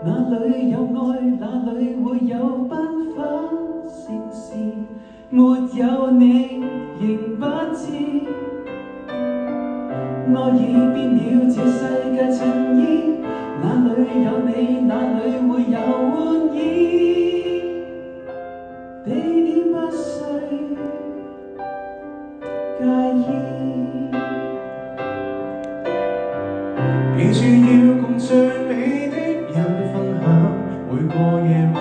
哪裏有愛，哪裏會有繽紛盛事？沒有你仍不知，愛已變了這世界襯衣。哪裏有你，哪裏會有歡意？地點不需介意。記住要共最美的人分享每個夜晚，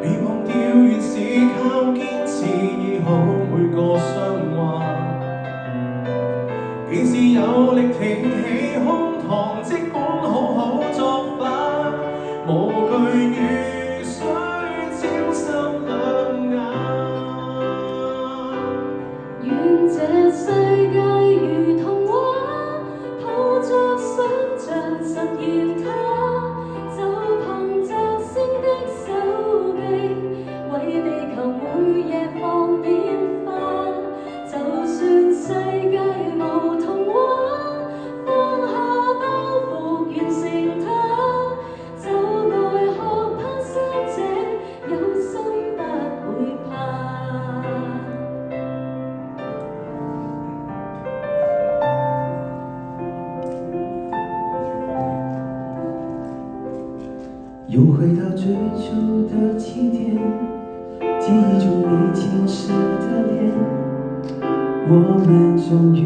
別忘掉原是靠堅持醫好每個傷患。幾時有力挺起胸膛，即管好好作反，無懼雨水沾濕兩眼。願這世界如童話，抱着想像實現它，就憑摘星的手臂，為地球每夜放煙花。就算世界無童話，放下包袱完成它，就來學攀山者，有心不會怕。又回到最初的起點，記憶中你前世的臉，我們終於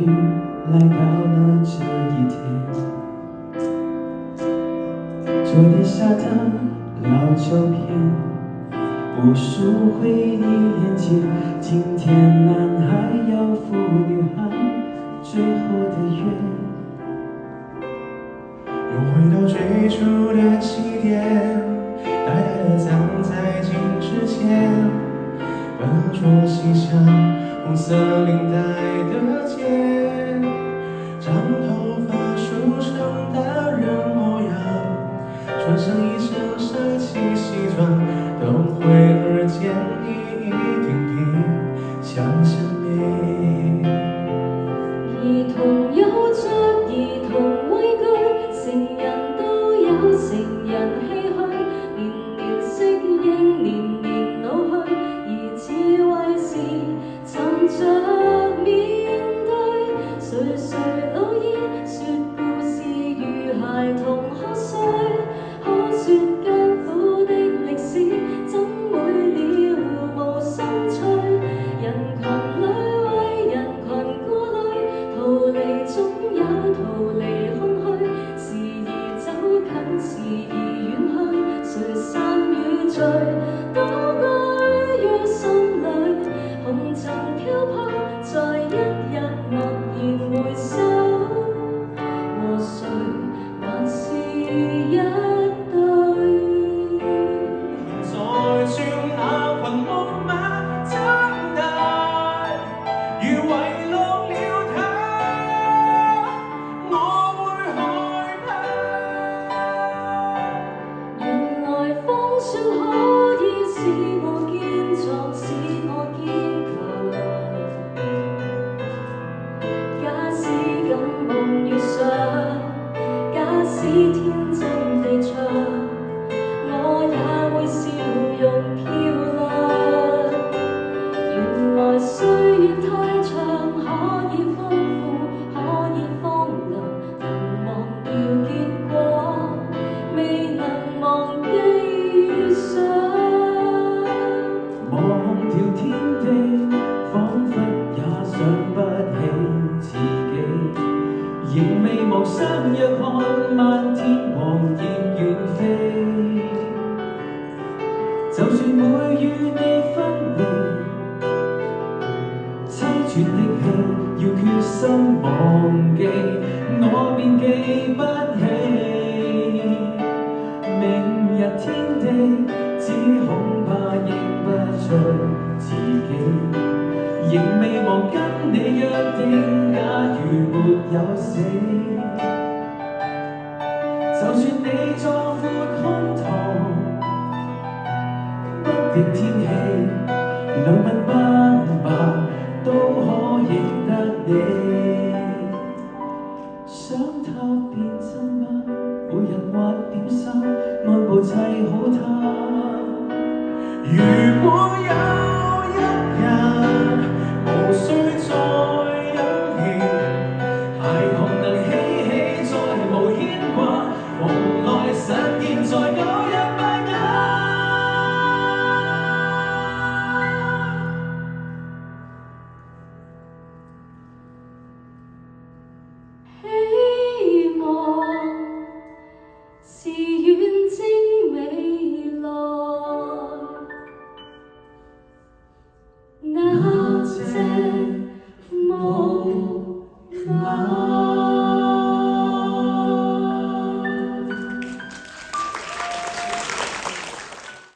來到了這一天。昨天下的老照片，無數回憶連接，今天男孩要赴女孩最後的約。又回到最初的起點，呆呆地站在鏡之前，笨拙形象，紅色領帶的結，長頭髮梳成大人模樣，穿上一身帥氣西裝，等會兒見你一定比想象美。兒童有着兒童畏懼，成人都有成人唏噓，年年適應，年年老去，而智慧是沉着面對。垂垂老矣，說故事如孩童喝水，可說艱苦的歷史，怎會了無心趣？人群裏為人群顧慮，逃離總有逃離空虛，時而走近，時而遠去，誰散與聚，都居於心裏。紅塵漂泊，在一日驀然回首，和誰還是一對。在轉那群木馬長大，如遺落了他，我會害怕。原來風雪可以使我堅壯，使我堅強。假使敢夢遇上，假使天真地唱，我也會笑容飄亮。原來歲月太長，可以豐富，可以荒涼，能忘掉結果，未能忘記遇上。忘掉天地，彷彿也想不起自己，仍未忘相約看漫天黃葉遠飛。就算會與你分離，凄絕的戲要決心忘記，我便記不起。明日天地，只恐怕認不出自己，仍未忘跟你約定，假如沒有死，就算你壯闊胸膛，不敵天氣，兩鬢斑白都可認得你。想他變真嗎？每日步砌好它。如果有